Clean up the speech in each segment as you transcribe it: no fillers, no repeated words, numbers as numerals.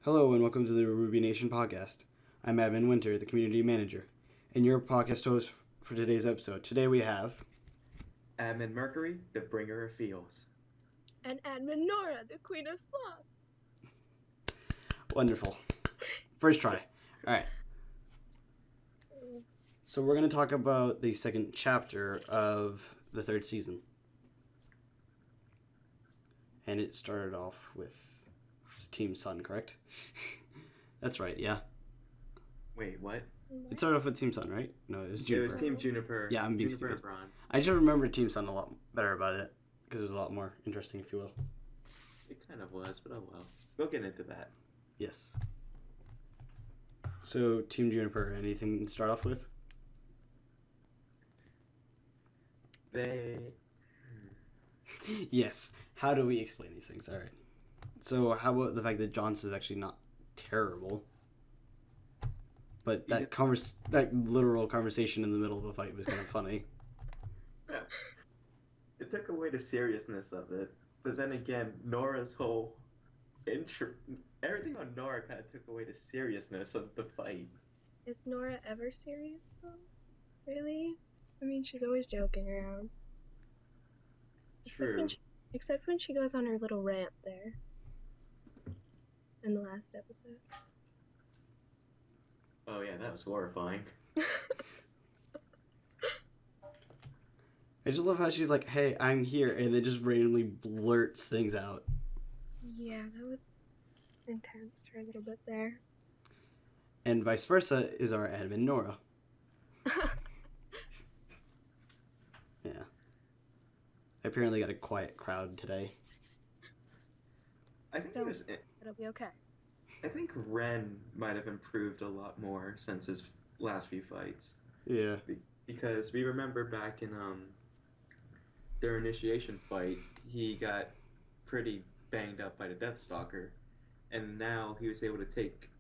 Hello and welcome to the RWBY Nation podcast. I'm Admin Winter, the community manager, and your podcast host for today's episode. Today we have Admin Mercury, the bringer of feels. And Admin Nora, the queen of sloths. Wonderful. First try. All right. So we're going to talk about the second chapter of the third season. And it started off with Team Sun, correct? That's right, yeah. Wait, what? It started off with Team Sun, right? No, it was Juniper. It was Team Juniper. Yeah, I'm being Juniper stupid. and Bronze. I just remember Team Sun a lot better about it, because it was a lot more interesting, if you will. It kind of was, but oh well. We'll get into that. Yes. So, Team Juniper, anything to start off with? They... Yes. How do we explain these things? All right. So, how about the fact that Johnson's actually not terrible, but that that literal conversation in the middle of a fight was kind of funny. Yeah. It took away the seriousness of it, but then again, Nora's whole everything on Nora kind of took away the seriousness of the fight. Is Nora ever serious, though? Really? I mean, she's always joking around. True. Except when she goes on her little rant there. In the last episode. Oh yeah, that was horrifying. I just love how she's like, "Hey, I'm here," and then just randomly blurts things out. Yeah, that was intense for a little bit there. And vice versa is our admin Nora. Yeah. I apparently got a quiet crowd today. I think It'll be okay. I think Ren might have improved a lot more since his last few fights. Yeah. Because we remember back in their initiation fight, he got pretty banged up by the Deathstalker, and now he was able to take.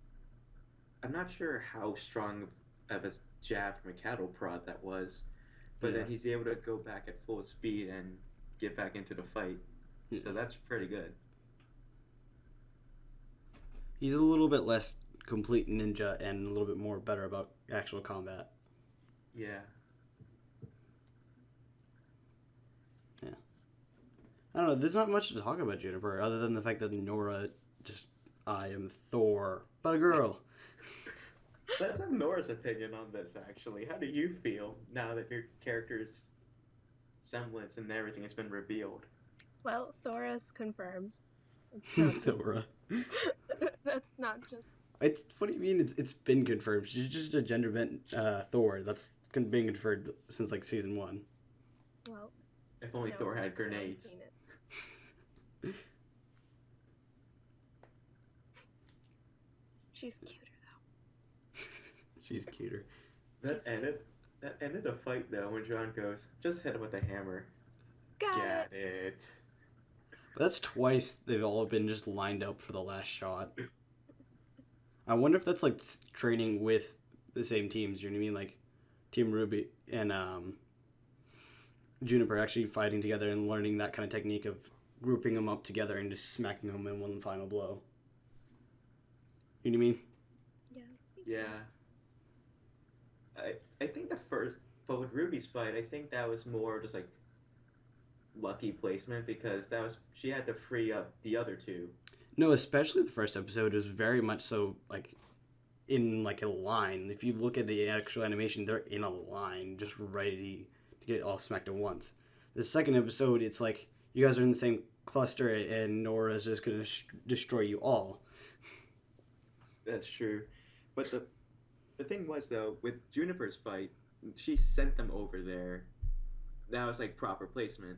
I'm not sure how strong of a jab from a cattle prod that was, but then he's able to go back at full speed and get back into the fight. Yeah. So that's pretty good. He's a little bit less complete ninja and a little bit more better about actual combat. Yeah. Yeah. I don't know, there's not much to talk about Juniper other than the fact that Nora just, I am Thor, but a girl. Let's have Nora's opinion on this, actually. How do you feel now that your character's semblance and everything has been revealed? Well, Thora's confirmed. Thora. That's not just... It's what do you mean? It's been confirmed. She's just a gender bent Thor. That's been confirmed since like season 1. Well, If only Thor had grenades. She's cuter though. She's cuter. That ended the fight though when John goes, just hit him with a hammer. Got it. it. But that's twice they've all been just lined up for the last shot. I wonder if that's like training with the same teams. You know what I mean? Like Team RWBY and Juniper actually fighting together and learning that kind of technique of grouping them up together and just smacking them in one final blow. You know what I mean? Yeah. Yeah. I think but with Ruby's fight, I think that was more just like lucky placement because she had to free up the other two. No, especially the first episode is very much so like in like a line. If you look at the actual animation, they're in a line, just ready to get all smacked at once. The second episode, it's like you guys are in the same cluster, and Nora's just gonna destroy you all. That's true, but the thing was though with Juniper's fight, she sent them over there. That was like proper placement.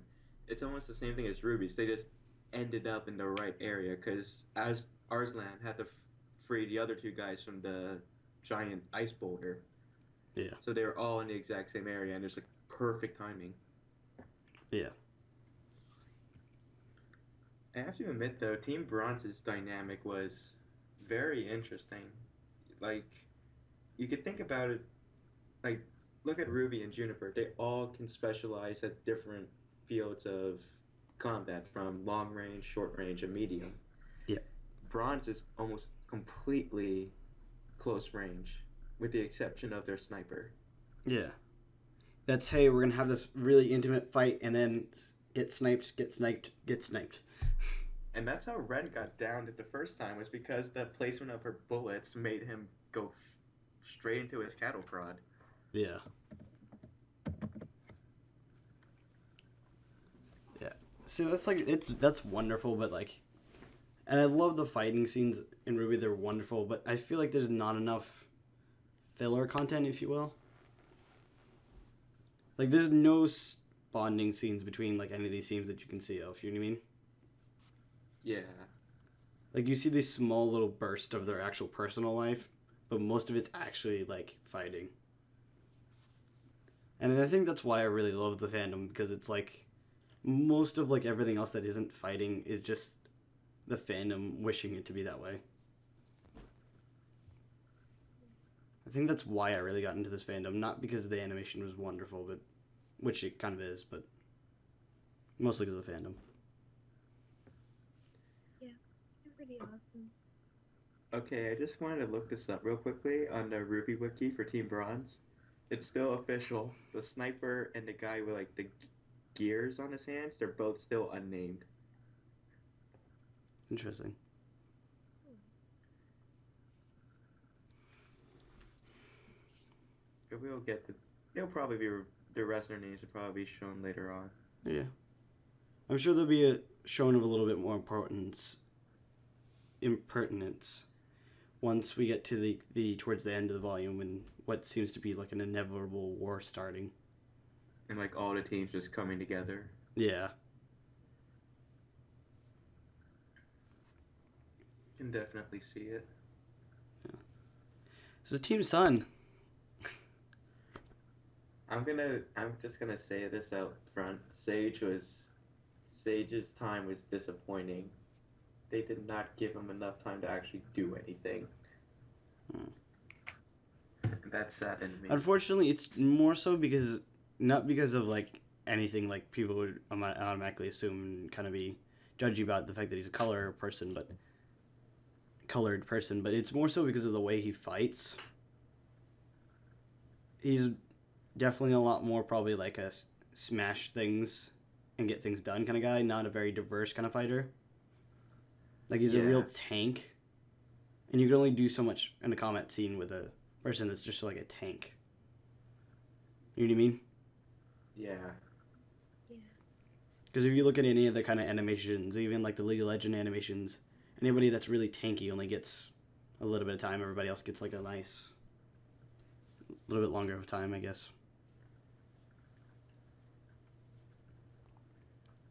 It's almost the same thing as Ruby's. They just ended up in the right area because as Arslan had to free the other two guys from the giant ice boulder. Yeah. So they were all in the exact same area, and there's like perfect timing. Yeah. I have to admit though, Team Bronze's dynamic was very interesting. Like, you could think about it, like, look at Ruby and Juniper. They all can specialize at different fields of combat, from long range, short range, and medium. Yeah. Bronze is almost completely close range, with the exception of their sniper. Yeah. That's, hey, we're going to have this really intimate fight and then get sniped, get sniped, get sniped. And that's how Ren got downed the first time, was because the placement of her bullets made him go straight into his cattle prod. Yeah. Yeah. See, that's like, that's wonderful, but like, and I love the fighting scenes in RWBY, they're wonderful, but I feel like there's not enough filler content, if you will. Like, there's no bonding scenes between, like, any of these teams that you can see of, you know what I mean? Yeah. Like, you see this small little burst of their actual personal life, but most of it's actually, like, fighting. And I think that's why I really love the fandom, because it's, like, most of, like, everything else that isn't fighting is just the fandom wishing it to be that way. I think that's why I really got into this fandom, not because the animation was wonderful, but which it kind of is, but mostly because of the fandom. Yeah, they're pretty awesome. Okay, I just wanted to look this up real quickly on the RWBY wiki for Team Bronze. It's still official. The sniper and the guy with like the gears on his hands, they're both still unnamed. Interesting. We'll get they'll probably be, the rest of their names will probably be shown later on. Yeah. I'm sure there'll be a shown of a little bit more impertinence once we get to the towards the end of the volume and what seems to be like an inevitable war starting. And like all the teams just coming together. Yeah. You can definitely see it. Yeah. So Team Sun. I'm just gonna say this out front. Sage's time was disappointing. They did not give him enough time to actually do anything. That saddened me. Unfortunately, it's more so because not because of like anything like people would automatically assume and kind of be judgy about the fact that he's a colored person, but it's more so because of the way he fights. He's definitely a lot more probably like a smash things and get things done kind of guy, not a very diverse kind of fighter. Like he's a real tank, and you can only do so much in a combat scene with a person that's just like a tank. You know what I mean? Yeah. Yeah. Because if you look at any of the kind of animations, even like the League of Legends animations, anybody that's really tanky only gets a little bit of time. Everybody else gets like a nice, little bit longer of time, I guess.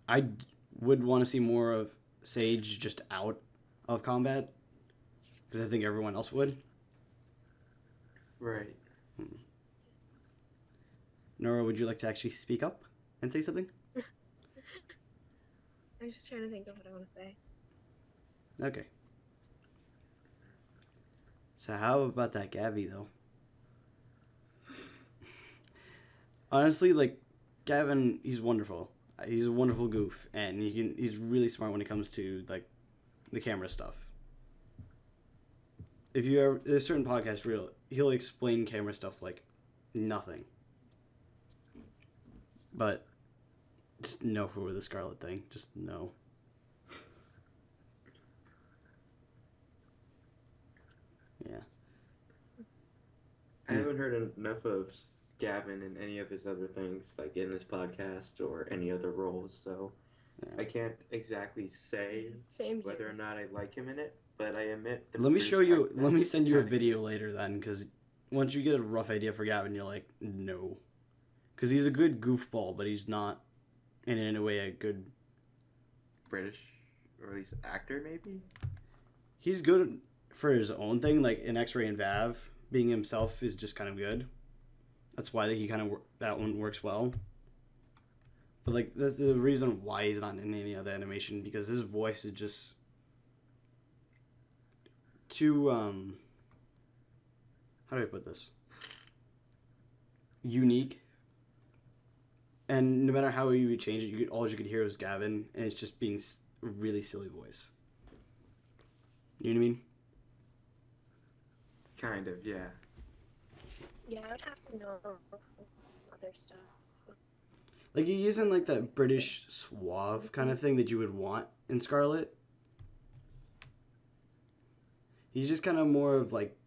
I would want to see more of Sage just out of combat, because I think everyone else would. Right. Nora, would you like to actually speak up and say something? I'm just trying to think of what I want to say. Okay. So how about that Gabby, though? Honestly, like, Gavin, he's wonderful. He's a wonderful goof, and he's really smart when it comes to, like, the camera stuff. If you ever, there's certain podcasts he'll explain camera stuff like nothing. But just no for the Scarlet thing. Just no. Yeah. I haven't heard enough of Gavin and any of his other things, like in this podcast or any other roles, so I can't exactly say whether or not I like him in it, but I admit... Let me send you a video later then, because once you get a rough idea for Gavin, you're like, no. Because he's a good goofball, but he's not, in any way, a good... British, or at least actor, maybe? He's good for his own thing, like in X-Ray and Vav, being himself is just kind of good. That's why that one works well. But like that's the reason why he's not in any other animation, because his voice is just too how do I put this? Unique. And no matter how you would change it, all you could hear was Gavin, and it's just being a really silly voice. You know what I mean? Kind of, yeah. Yeah, I would have to know other stuff. Like, you're using, like, that British suave kind of thing that you would want in Scarlet. He's just kind of more of, like,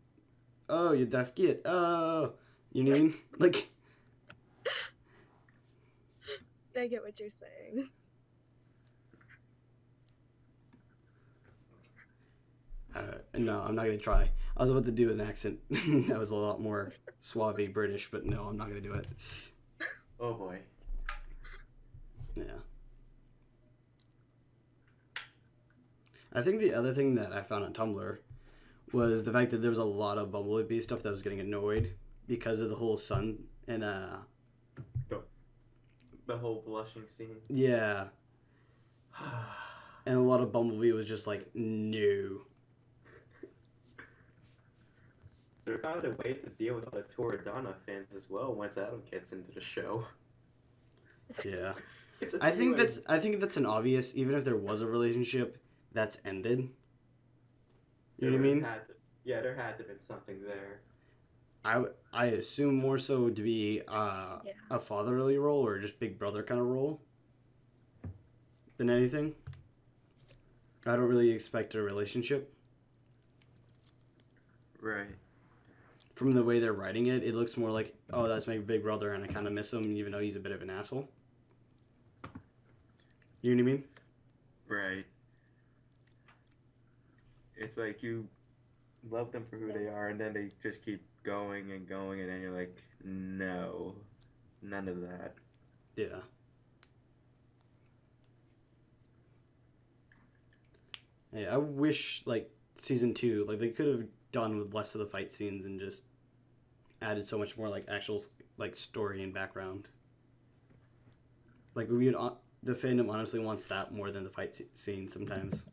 oh, you deaf kid. Oh, you know what I mean? Like, I get what you're saying. no, I'm not going to try. I was about to do an accent that was a lot more suave British, but no, I'm not going to do it. Oh boy. Yeah. I think the other thing that I found on Tumblr was the fact that there was a lot of Bumblebee stuff that was getting annoyed because of the whole sun and The whole blushing scene. yeah, and a lot of Bumblebee was just like no. They found a way to deal with all the Toradana fans as well once Adam gets into the show. Yeah. It's a I think three-way- that's an obvious, even if there was a relationship that's ended. You know what I mean? There had to have been something there. I assume more so to be a fatherly role or just big brother kind of role than anything. I don't really expect a relationship. Right. From the way they're writing it, it looks more like, oh, that's my big brother and I kind of miss him even though he's a bit of an asshole. You know what I mean? Right. It's like you love them for who they are, and then they just keep going, and then you're like, no, none of that. Yeah. Yeah, I wish, like, season 2, like, they could have done with less of the fight scenes and just added so much more, like, actual, like, story and background. Like, the fandom honestly wants that more than the fight scenes sometimes.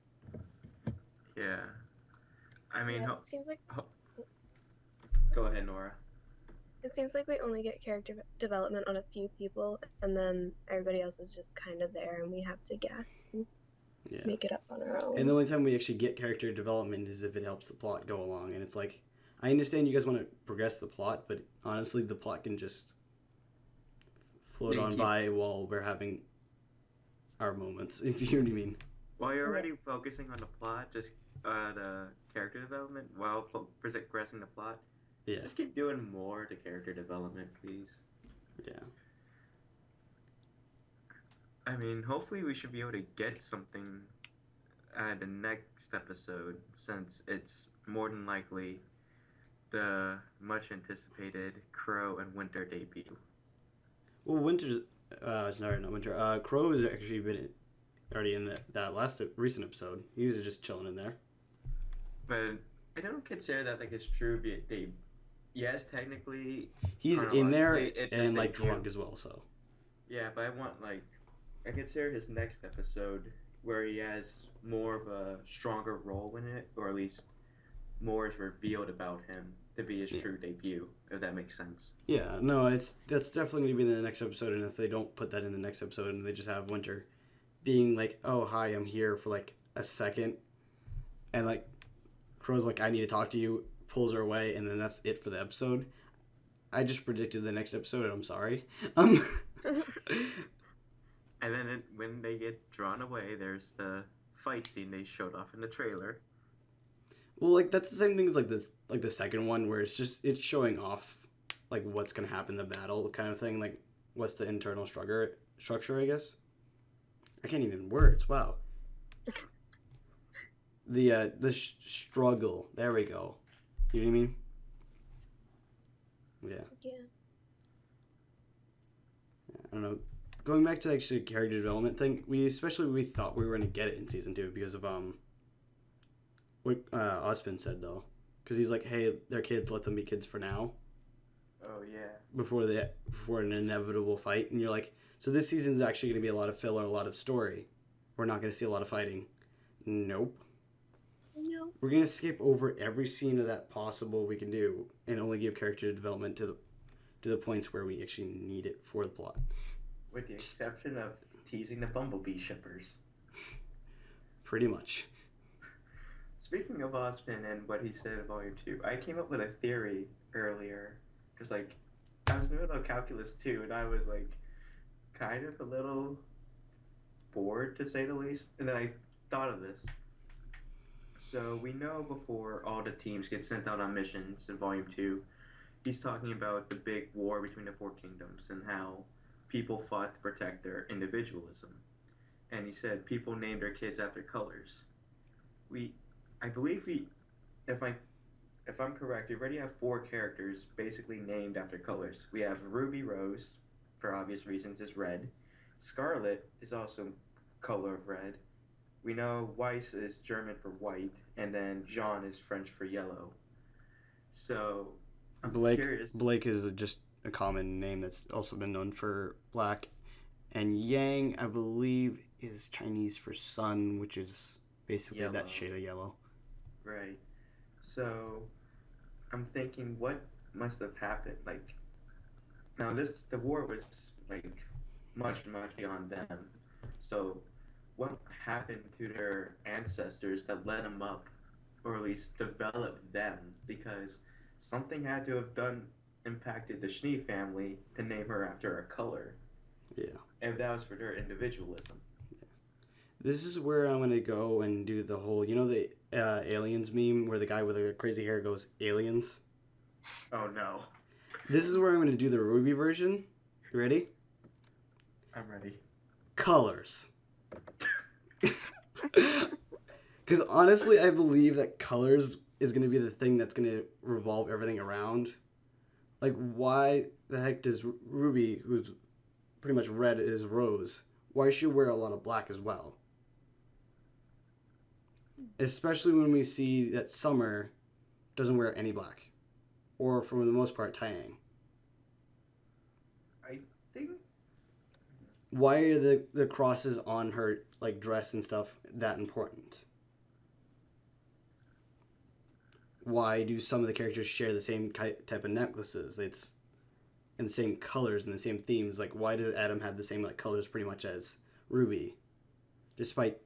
Yeah. I mean, Yeah, it seems like go ahead, Nora. it seems like we only get character development on a few people, and then everybody else is just kind of there, and we have to guess and Yeah. make it up on our own. And the only time we actually get character development is if it helps the plot go along. And it's like, I understand you guys want to progress the plot, but honestly, the plot can just float on by while we're having our moments, if you know what I mean. While you're already focusing on the plot, just the character development, while progressing the plot, Yeah. just keep doing more to character development, please. Yeah. I mean, hopefully we should be able to get something at the next episode, since it's more than likely the much anticipated Crow and Winter debut. Well, Winter's, sorry, not Winter. Crow has actually been already in that last recent episode. He was just chilling in there. But I don't consider that like his true debut. Yes, technically. He's in there it's his and like debut. drunk as well, so. Yeah, but I consider his next episode where he has more of a stronger role in it, or at least more is revealed about him to be his true debut, if that makes sense. Yeah, no, that's definitely going to be in the next episode, and if they don't put that in the next episode and they just have Winter being like, oh, hi, I'm here for like a second, and like Crow's like, I need to talk to you, pulls her away, and then that's it for the episode. I just predicted the next episode, and I'm sorry. And then when they get drawn away, there's the fight scene they showed off in the trailer. Well, like that's the same thing as like the second one, where it's showing off like what's gonna happen in the battle kind of thing, like what's the internal structure, I guess. I can't even words. Wow. The struggle. There we go. You know what I mean? Yeah. Yeah. I don't know. Going back to actually character development thing, we thought we were gonna get it in season 2 because of what Ozpin said though, because he's like, hey, they're kids, let them be kids for now. Oh yeah. Before an inevitable fight, and you're like, so this season's actually gonna be a lot of filler, a lot of story. We're not gonna see a lot of fighting. Nope. No. We're gonna skip over every scene of that possible we can do, and only give character development to the points where we actually need it for the plot. With the exception of teasing the Bumblebee shippers. Pretty much. Speaking of Ozpin and what he said in Volume 2, I came up with a theory earlier. Because, like, I was in the middle of Calculus 2, and I was, like, kind of a little bored, to say the least. And then I thought of this. So, we know before all the teams get sent out on missions in Volume 2, he's talking about the big war between the four kingdoms and how people fought to protect their individualism. And he said people named their kids after colors. We, I believe if I if I'm correct, we already have four characters basically named after colors. We have Ruby Rose, for obvious reasons, is red. Scarlet is also color of red. We know Weiss is German for white, and then Jean is French for yellow. So I'm curious. Blake is just a common name that's also been known for black. And Yang, I believe, is Chinese for sun, which is basically Yellow. that shade of yellow. Right. So I'm thinking what must have happened. Like, now the war was like much beyond them. So what happened to their ancestors that led them up, or at least developed them? Because something had to have impacted the Schnee family to name her after a color. Yeah. And that was for their individualism. This is where I'm going to go and do the whole, the aliens meme where the guy with the crazy hair goes, aliens? Oh no. This is where I'm going to do the RWBY version. You ready? I'm ready. Colors. Because honestly, I believe that colors is going to be the thing that's going to revolve everything around. Like, why the heck does Ruby, who's pretty much red as Rose, why should she wear a lot of black as well? Especially when we see that Summer doesn't wear any black. Or, for the most part, Taeyang. I think... Why are the crosses on her like dress and stuff that important? Why do some of the characters share the same type of necklaces? It's in the same colors and the same themes. Like, why does Adam have the same like colors pretty much as Ruby, despite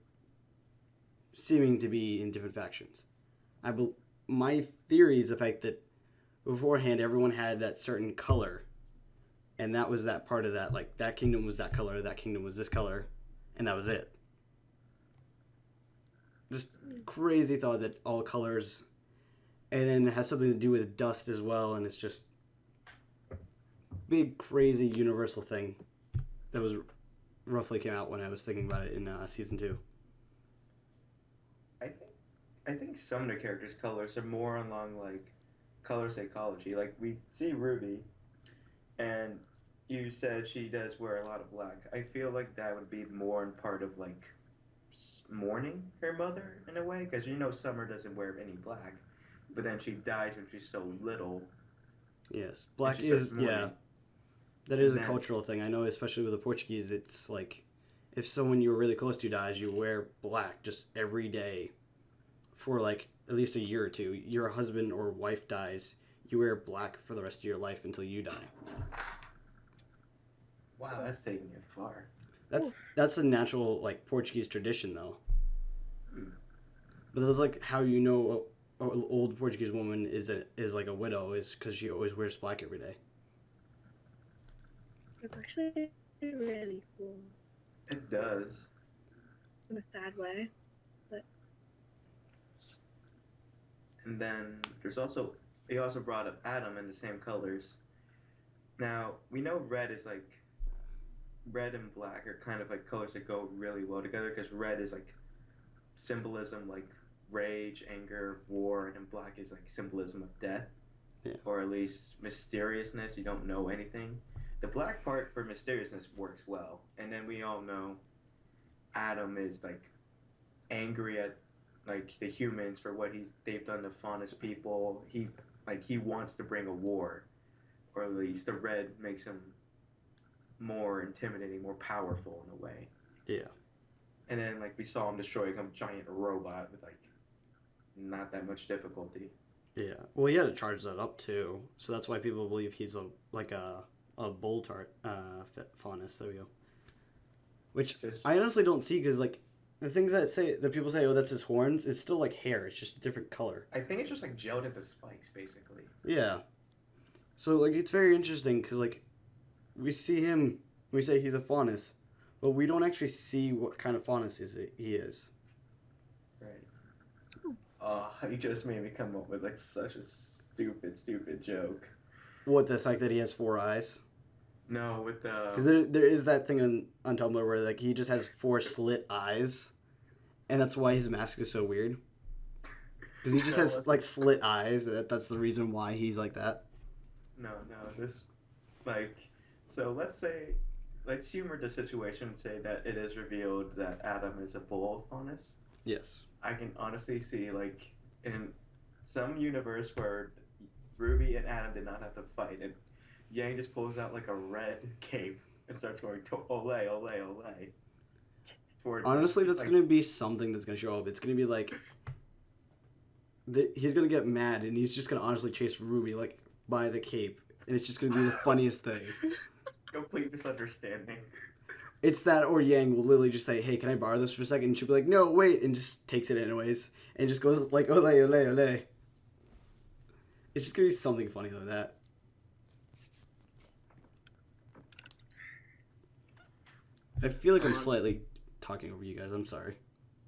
seeming to be in different factions? My theory is the fact that beforehand everyone had that certain color, and that was that part of that. Like, that kingdom was that color, that kingdom was this color, and that was it. Just crazy thought that all colors, and then it has something to do with dust as well, and it's just big crazy universal thing that was roughly came out when I was thinking about it in season 2. I think some of the characters' colors are more along like color psychology. Like, we see Ruby, and you said she does wear a lot of black. I feel like that would be more in part of like mourning her mother in a way, because Summer doesn't wear any black, but then she dies when she's so little. Yes, black is that is a cultural thing. I know, especially with the Portuguese, it's like if someone you were really close to dies, you wear black just every day for like at least a year or two. Your husband or wife dies, you wear black for the rest of your life until you die. Wow, that's taking it far. That's a natural like Portuguese tradition though. But that's like how an old Portuguese woman is like a widow is because she always wears black every day. It's actually really cool. It does. In a sad way. But And then he also brought up Adam in the same colors. Now, we know red and black are kind of like colors that go really well together, because red is like symbolism, like rage, anger, war, and then black is like symbolism of death, or at least mysteriousness. You don't know anything. The black part for mysteriousness works well, and then we all know Adam is like angry at like the humans for what they've done to Faunus people. He wants to bring a war, or at least the red makes him more intimidating, more powerful in a way. Yeah. And then like we saw him destroying a giant robot with like not that much difficulty. Yeah. Well, he had to charge that up too, so that's why people believe he's a bull tart faunus. There we go. Which I honestly don't see, because like the things that people say, oh, that's his horns. It's still like hair. It's just a different color. I think it's just like gelled into spikes, basically. Yeah. So like it's very interesting because like we see him, we say he's a faunus, but we don't actually see what kind of faunus he is. Right. Oh, you just made me come up with like such a stupid joke. What, the fact that he has 4 eyes? No, with the. Because there is that thing on Tumblr where like he just has 4 slit eyes, and that's why his mask is so weird. Because he just has like slit eyes. That's the reason why he's like that. No, this, like, so let's humor the situation and say that it is revealed that Adam is a bull faunus. Yes. I can honestly see, like, in some universe where Ruby and Adam did not have to fight, and Yang just pulls out, like, a red cape and starts going, ole, ole, ole. Honestly, that's going to be something that's going to show up. It's going to be like, he's going to get mad, and he's just going to honestly chase Ruby, like, by the cape. And it's just going to be the funniest thing. Complete misunderstanding. It's that, or Yang will literally just say, hey, can I borrow this for a second? And she'll be like, no, wait, and just takes it anyways. And just goes like, ole, ole, ole. It's just going to be something funny like that. I feel like I'm slightly talking over you guys. I'm sorry.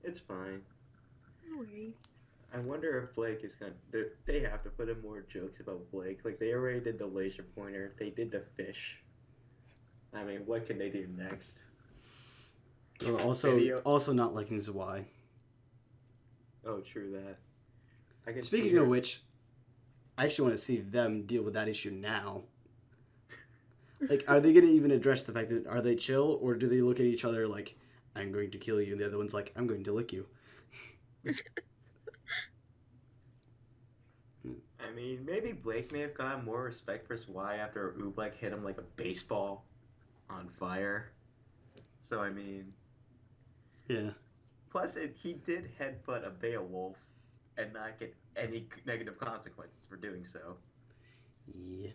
It's fine. No worries. I wonder if Blake is gonna. They have to put in more jokes about Blake. Like, they already did the laser pointer. They did the fish. I mean, what can they do next? Also not liking Zwei. Oh, true that. Speaking of which, I actually want to see them deal with that issue now. Like, are they going to even address the fact that, are they chill, or do they look at each other like, I'm going to kill you, and the other one's like, I'm going to lick you? I mean, maybe Blake may have gotten more respect for Zwei after Oobleck hit him like a baseball on fire. So, I mean... Yeah. Plus, he did headbutt a Beowulf and not get any negative consequences for doing so. Yeah.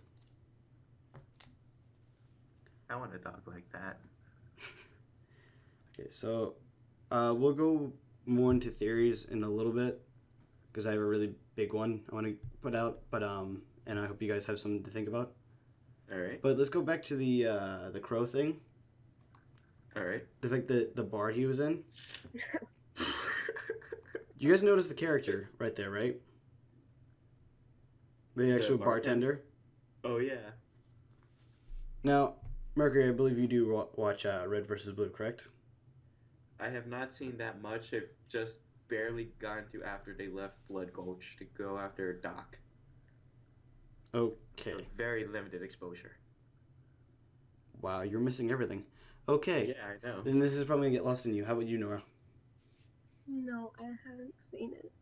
I want to talk like that. Okay, so we'll go more into theories in a little bit, because I have a really big one I want to put out, but and I hope you guys have something to think about. All right. But let's go back to the crow thing. All right. The fact that the bar he was in. You guys notice the character right there, right? The actual bartender. Oh yeah. Now, Mercury, I believe you do watch Red vs. Blue, correct? I have not seen that much. I've just barely gotten to after they left Blood Gulch to go after Doc. Okay. So very limited exposure. Wow, you're missing everything. Okay. Yeah, I know. Then this is probably going to get lost in you. How about you, Nora? No, I haven't seen it.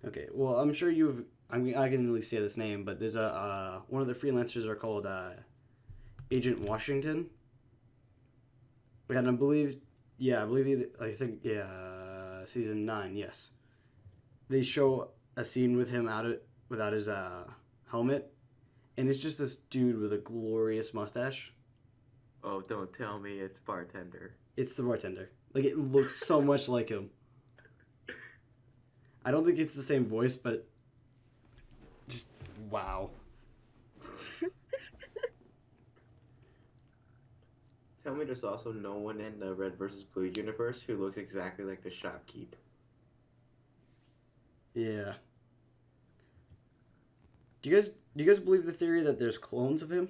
Okay, well, I'm sure you've... I mean, I can really say this name, but there's one of the freelancers are called Agent Washington. And I believe... Yeah, season 9, yes. They show a scene with him without his helmet, and it's just this dude with a glorious mustache. Oh, don't tell me it's bartender. It's the bartender. Like, it looks so much like him. I don't think it's the same voice, but just wow. Tell me there's also no one in the Red vs. Blue universe who looks exactly like the shopkeep. Yeah. Do you guys believe the theory that there's clones of him?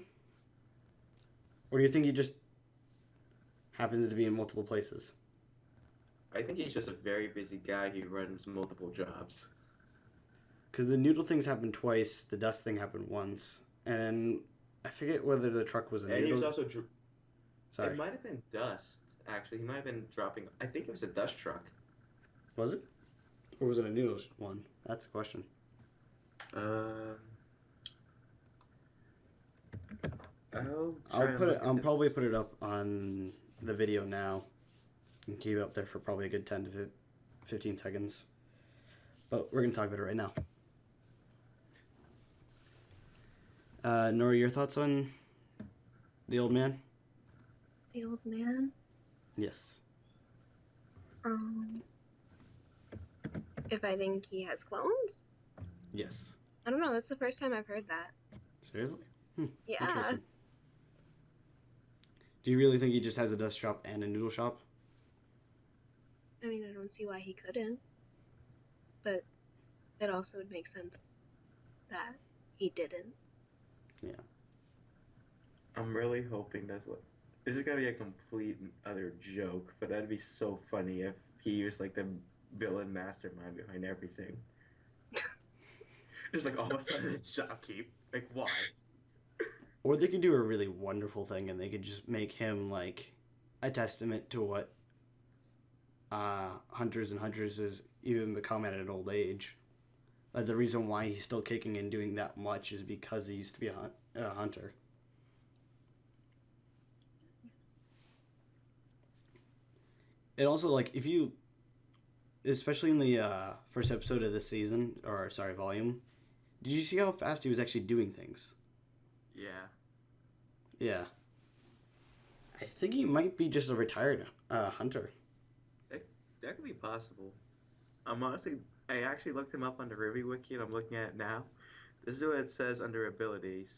Or do you think he just happens to be in multiple places? I think he's just a very busy guy who runs multiple jobs. Because the noodle things happened twice, the dust thing happened once, and I forget whether the truck was a noodle. And he was also... Sorry. It might have been dust, actually. He might have been dropping... I think it was a dust truck. Was it? Or was it a noodle one? That's the question. I'll probably put it up on the video now. And keep it up there for probably a good 10 to 15 seconds. But we're going to talk about it right now. Nora, your thoughts on the old man? The old man? Yes. Um, if I think he has clones? Yes. I don't know. That's the first time I've heard that. Seriously? Yeah. Interesting. Do you really think he just has a dust shop and a noodle shop? I mean, I don't see why he couldn't, but it also would make sense that he didn't. Yeah. I'm really hoping that's like this is gonna be a complete and utter joke, but that'd be so funny if he was like the villain mastermind behind everything. Just like all of a sudden it's shopkeep. Like why? Or they could do a really wonderful thing and they could just make him like a testament to what hunters and huntresses even become at an old age. The reason why he's still kicking and doing that much is because he used to be a hunter. And also, like, if you, especially in the first episode of this season, or sorry, volume, did you see how fast he was actually doing things? Yeah. Yeah. I think he might be just a retired hunter. That could be possible. I actually looked him up on the RWBY wiki and I'm looking at it now. This is what it says under abilities.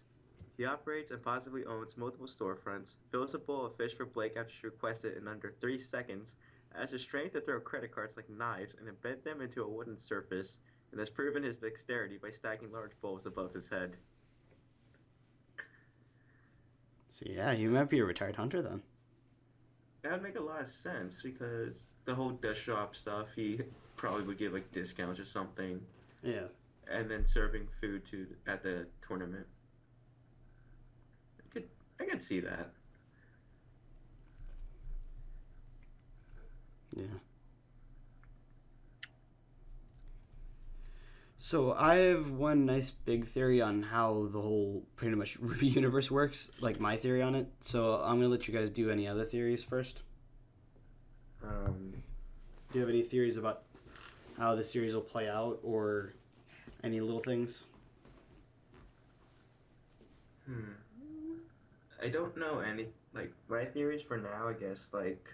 He operates and possibly owns multiple storefronts, fills a bowl of fish for Blake after she requests it in under 3 seconds, has the strength to throw credit cards like knives and embed them into a wooden surface, and has proven his dexterity by stacking large bowls above his head. So yeah, he might be a retired hunter then. That would make a lot of sense because the whole desk shop stuff, he probably would give like discounts or something, Yeah. and then serving food at the tournament. I could see that. Yeah. So I have one nice big theory on how the whole pretty much RWBY universe works, like my theory on it. So I'm gonna let you guys do any other theories first. Do you have any theories about how the series will play out, or any little things? I don't know any like my theories for now. I guess like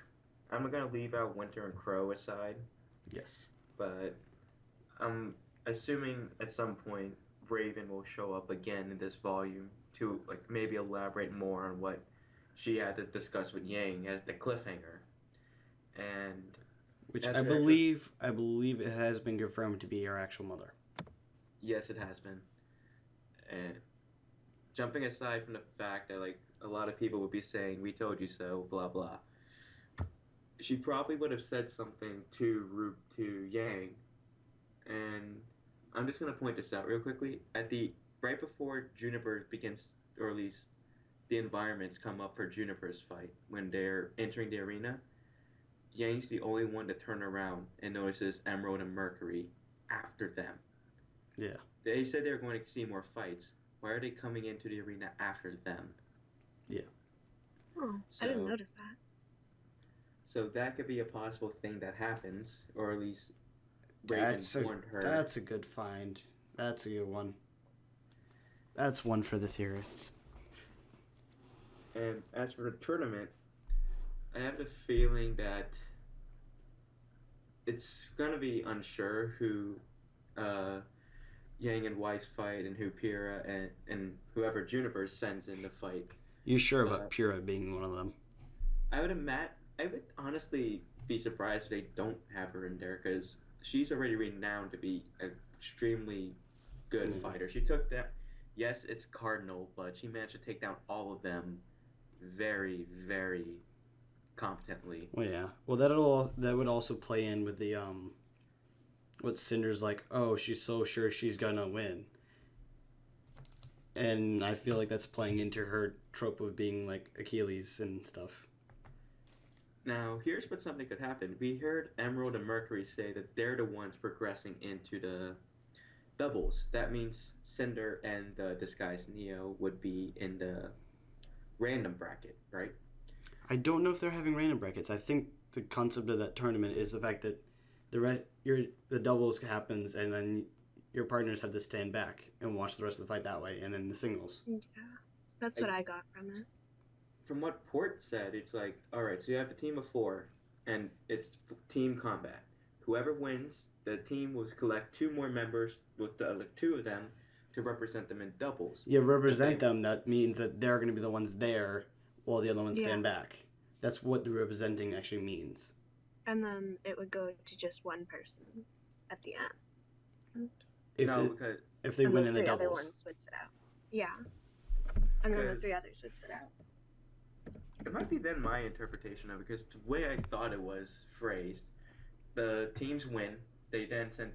I'm gonna leave out Winter and Crow aside, Yes. but I'm assuming at some point Raven will show up again in this volume to like maybe elaborate more on what she had to discuss with Yang as the cliffhanger. And Which as I her actual- believe it has been confirmed to be her actual mother. yes, it has been. And jumping aside from the fact that like a lot of people would be saying "we told you so," blah blah, she probably would have said something to Yang. And I'm just gonna point this out real quickly. At the right before Juniper begins, or at least the environments come up for Juniper's fight when they're entering the arena. Yang's the only one to turn around and notices Emerald and Mercury after them. Yeah. They said they were going to see more fights. Why are they coming into the arena after them? Yeah. Oh, I didn't notice that. So that could be a possible thing that happens, or at least Raven warned her. That's a good find. That's a good one. That's one for the theorists. And as for the tournament, I have the feeling that it's gonna be unsure who Yang and Weiss fight and who Pyrrha and whoever Juniper sends in the fight. You sure about Pyrrha being one of them? I would honestly be surprised if they don't have her in there because she's already renowned to be an extremely good fighter. She took that. Yes, it's Cardinal, but she managed to take down all of them very, very competently. Well, yeah. Well, that would also play in with the what Cinder's like. Oh, she's so sure she's gonna win, and I feel like that's playing into her trope of being like Achilles and stuff. Now, here's what something could happen. We heard Emerald and Mercury say that they're the ones progressing into the doubles. That means Cinder and the disguised Neo would be in the random bracket, right? I don't know if they're having random brackets. I think the concept of that tournament is the fact that the doubles happens and then your partners have to stand back and watch the rest of the fight that way, and then the singles. Yeah, that's what I got from it. From what Port said, it's like, all right, so you have the team of 4. and it's team combat. Whoever wins, the team will collect two more members with the other two of them to represent them in doubles. You If represent they them, that means that they're going to be the ones there while the other ones Yeah. stand back. That's what the representing actually means. And then it would go to just one person at the end. If no, it- because if they and win the in the three other doubles. ones would sit out. Yeah. And then the Because- three others would sit out. it might be then my interpretation of it, because the way I thought it was phrased, the teams win. They then send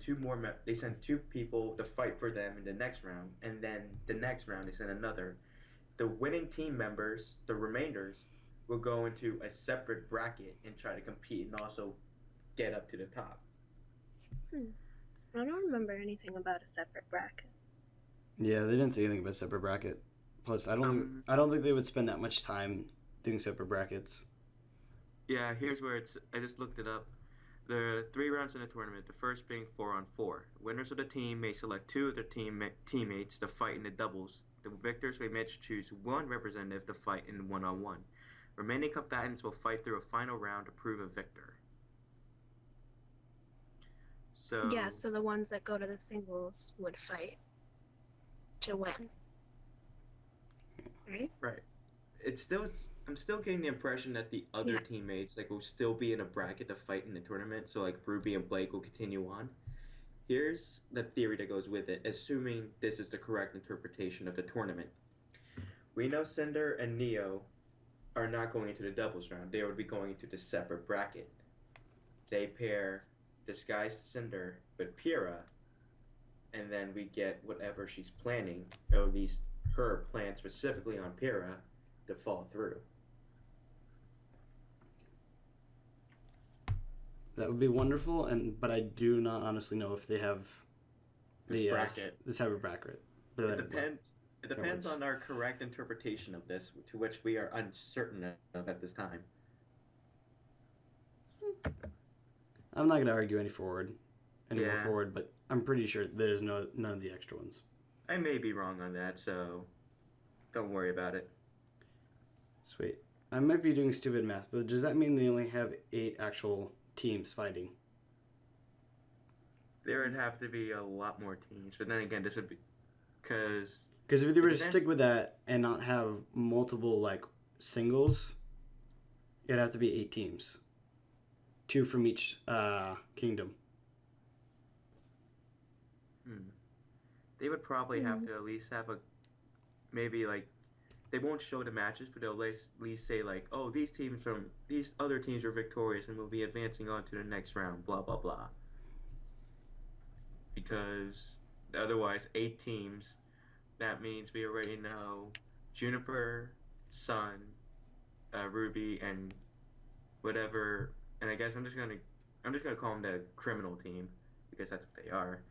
they send two people to fight for them in the next round, and then the next round they send another. The winning team members, the remainders, will go into a separate bracket and try to compete and also get up to the top. I don't remember anything about a separate bracket. Yeah, they didn't say anything about separate bracket. Plus, I don't think they would spend that much time doing separate brackets. Yeah, here's where I just looked it up. There are 3 rounds in the tournament, the first being 4-on-4. Winners of the team may select 2 of their teammates to fight in the doubles. The victors may each choose 1 representative to fight in 1-on-1. Remaining combatants will fight through a final round to prove a victor. So Yeah, so the ones that go to the singles would fight to win. Right? Right. I'm still getting the impression that the other Yeah. teammates will still be in a bracket to fight in the tournament. So Ruby and Blake will continue on. Here's the theory that goes with it, assuming this is the correct interpretation of the tournament. We know Cinder and Neo are not going into the doubles round. They would be going into the separate bracket. They pair Disguised Cinder with Pyrrha, and then we get whatever she's planning, or at least her plan specifically on Pyrrha, to fall through. That would be wonderful, but I do not honestly know if they have This bracket. the separate bracket. It depends. It depends on our correct interpretation of this, to which we are uncertain of at this time. I'm not going to argue any more Yeah. forward, but I'm pretty sure there's none of the extra ones. I may be wrong on that, so don't worry about it. Sweet. I might be doing stupid math, but does that mean they only have 8 actual teams fighting? There would have to be a lot more teams, but then again, this would be because if they were to stick with that and not have multiple singles, it'd have to be 8 teams, 2 from each kingdom. They would probably have to at least have maybe they won't show the matches, but they'll at least say oh, these other teams are victorious and will be advancing on to the next round, blah blah blah. Because otherwise, 8 teams, that means we already know Juniper, Sun, Ruby, and whatever. And I guess I'm just gonna call them the criminal team, because that's what they are.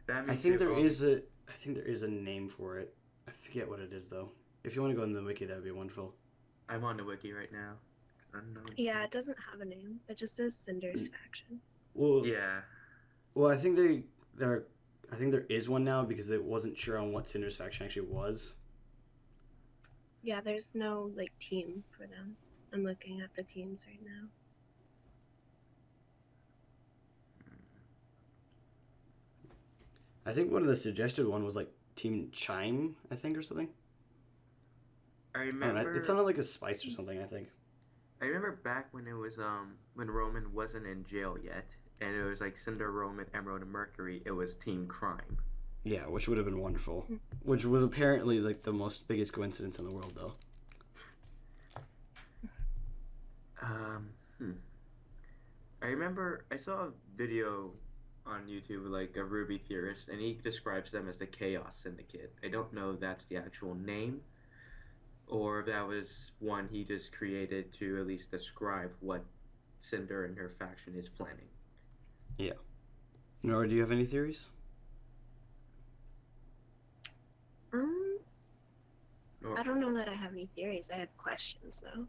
That means I think there is a name for it. I forget what it is though. If you want to go in the wiki, that would be wonderful. I'm on the wiki right now. Unknown. Yeah, it doesn't have a name. It just says Cinder's faction. Well, Yeah. Well, I think there is one now because they wasn't sure on what Cinder's faction actually was. Yeah, there's no team for them. I'm looking at the teams right now. I think one of the suggested one was Team Chime, I think, or something. I I don't remember. know, it sounded like a spice or something, I think. I remember back when it was when Roman wasn't in jail yet, and it was Cinder, Roman, Emerald, and Mercury. It was Team Crime. Yeah, which would have been wonderful. Which was apparently the most biggest coincidence in the world, though. I remember I saw a video on YouTube a RWBY theorist, and he describes them as the Chaos Syndicate. I don't know if that's the actual name, or if that was one he just created to at least describe what Cinder and her faction is planning. Yeah. Nora, do you have any theories? I don't know that I have any theories. I have questions though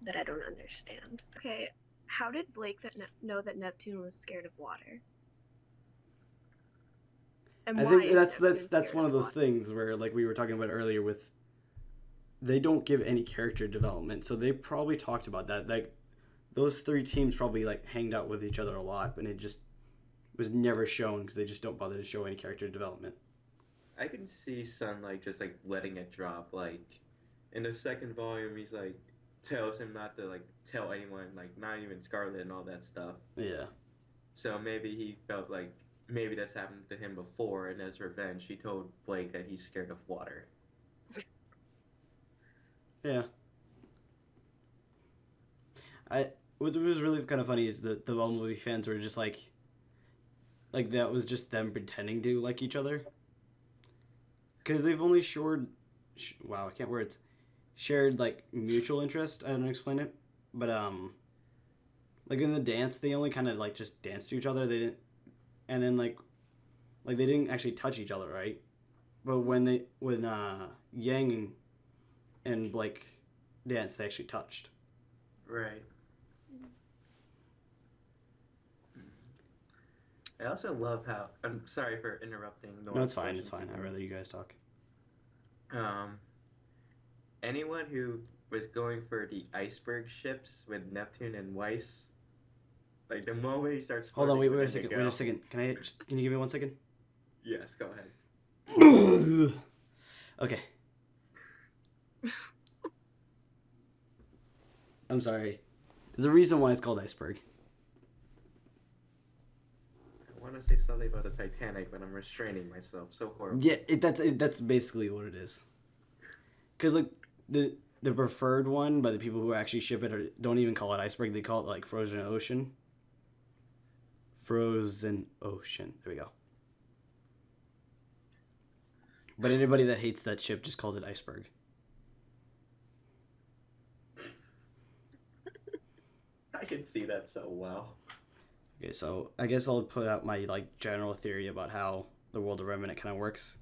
that I don't understand. Okay, how did Blake know that Neptune was scared of water? And I why think is that's Neptune one of those water? things where we were talking about earlier with they don't give any character development, so they probably talked about that. those three teams probably like hanged out with each other a lot, and it just was never shown because they just don't bother to show any character development. I can see Sun like just like letting it drop. Like in the second volume, he's like tells him not to like tell anyone, like not even Scarlet and all that stuff. Yeah. So maybe he felt like maybe that's happened to him before, and as revenge, he told Blake that he's scared of water. Yeah. What was really kind of funny is that the Bumblebee fans were just like that was just them pretending to like each other. Because they've only wow, I can't words. Shared like mutual interest. I don't know how to explain it, but like in the dance, they only kind of like just danced to each other. They didn't, and then like they didn't actually touch each other, right? But when Yang and Blake danced, they actually touched. Right. I also love how. I'm sorry for interrupting. No, it's fine. It's fine. I'd rather you guys talk. Anyone who was going for the iceberg ships with Neptune and Weiss, like the moment he starts. Hold on, wait a second. Wait a second. Can you give me 1 second? Yes, go ahead. Okay. I'm sorry. There's a reason why it's called iceberg. I want to say something about the Titanic, but I'm restraining myself so horribly. Yeah, that's basically what it is. Because like the preferred one by the people who actually ship it don't even call it iceberg. They call it like frozen ocean. Frozen ocean. There we go. But anybody that hates that ship just calls it iceberg. I can see that so well. Okay, so I guess I'll put out my like general theory about how the World of Remnant kind of works.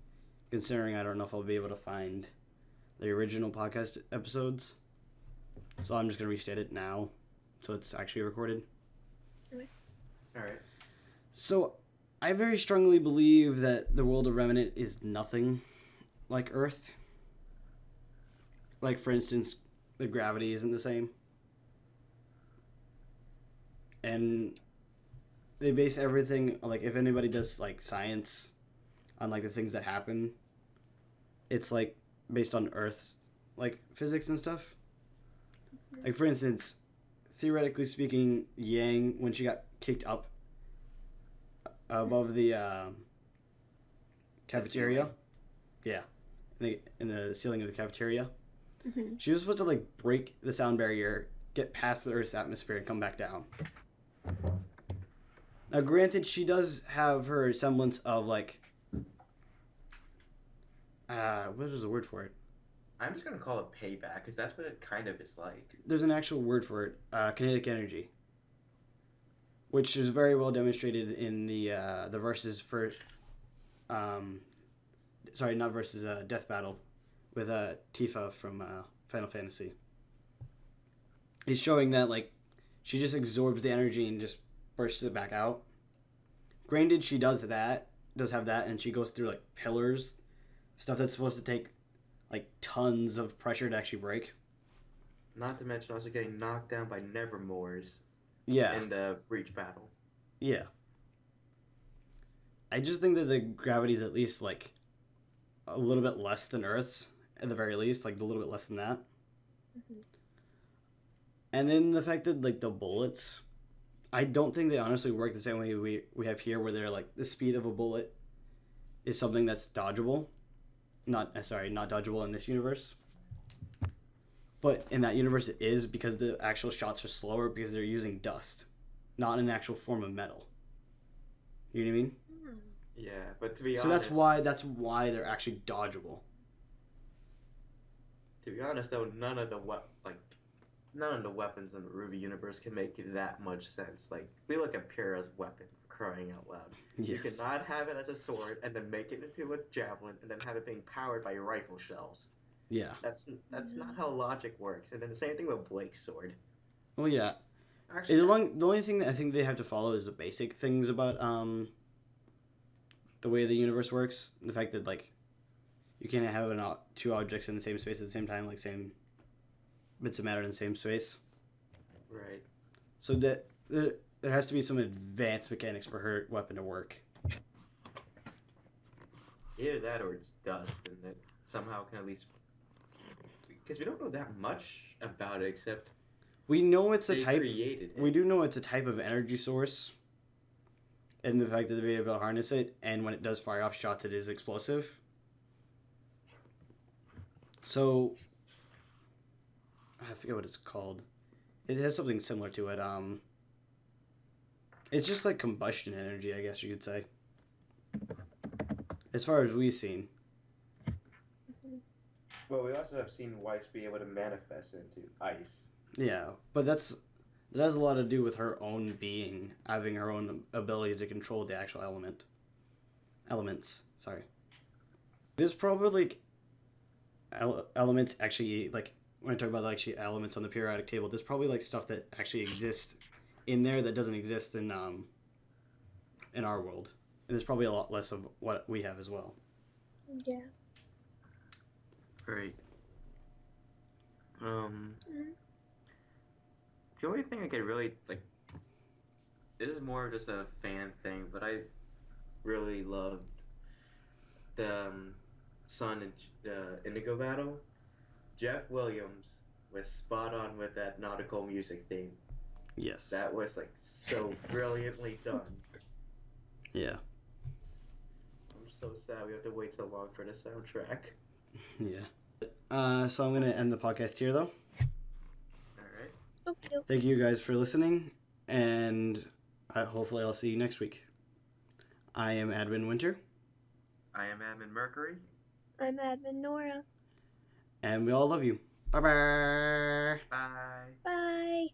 Considering I don't know if I'll be able to find the original podcast episodes, so I'm just gonna restate it now, so it's actually recorded. Okay. All right. So I very strongly believe that the World of Remnant is nothing like Earth. Like for instance, the gravity isn't the same. And they base everything, like if anybody does like science on like the things that happen, it's like based on Earth's like physics and stuff. Like for instance, theoretically speaking, Yang, when she got kicked up above the cafeteria, in the ceiling of the cafeteria, she was supposed to like break the sound barrier, get past the Earth's atmosphere, and come back down. Now, granted, she does have her semblance of like, what is the word for it? I'm just gonna call it payback because that's what it kind of is like. There's an actual word for it, kinetic energy, which is very well demonstrated in the verses for, not versus Death Battle, with Tifa from Final Fantasy. He's showing that like, she just absorbs the energy and just bursts it back out. Granted, she does have that, and she goes through like pillars, stuff that's supposed to take like tons of pressure to actually break. Not to mention also getting knocked down by Nevermores. Yeah. In the Breach battle. Yeah. I just think that the gravity is at least like a little bit less than Earth's, at the very least, like a little bit less than that. Mm-hmm. And then the fact that like the bullets, I don't think they honestly work the same way we have here, where they're like the speed of a bullet is something that's dodgeable. Not dodgeable in this universe. But in that universe it is, because the actual shots are slower because they're using dust, not an actual form of metal. You know what I mean? Yeah, but to be honest... So that's why they're actually dodgeable. To be honest though, none of the weapons in the RWBY universe can make that much sense. Like, we look at Pyrrha's weapon, for crying out loud. Yes. You cannot have it as a sword and then make it into a javelin and then have it being powered by rifle shells. Yeah. That's not how logic works. And then the same thing with Blake's sword. Well, yeah. Actually, the only thing that I think they have to follow is the basic things about the way the universe works. The fact that like you can't have two objects in the same space at the same time, like same bits of matter in the same space. Right. So that there has to be some advanced mechanics for her weapon to work. Either that or it's dust, and that somehow can at least, because we don't know that much about it except We know it's a they type. created it. We do know it's a type of energy source, and the fact that they're able to harness it, and when it does fire off shots, it is explosive. So, I forget what it's called. It has something similar to it. It's just like combustion energy, I guess you could say. As far as we've seen. Well, we also have seen Weiss be able to manifest into ice. Yeah, but that has a lot to do with her own being, having her own ability to control the actual elements. Sorry. There's probably like elements actually, like when I talk about actually elements on the periodic table, there's probably like stuff that actually exists in there that doesn't exist in our world. And there's probably a lot less of what we have as well. Yeah. Right. The only thing I could really like, this is more of just a fan thing, but I really loved the Sun and Indigo battle. Jeff Williams was spot on with that nautical music theme. Yes. That was like so brilliantly done. Yeah. I'm so sad we have to wait so long for the soundtrack. Yeah. So I'm gonna end the podcast here, though. Alright. Okay. Thank you guys for listening, and hopefully I'll see you next week. I am Admin Winter. I am Admin Mercury. I'm Admin Nora. And we all love you. Bye-bye. Bye. Bye.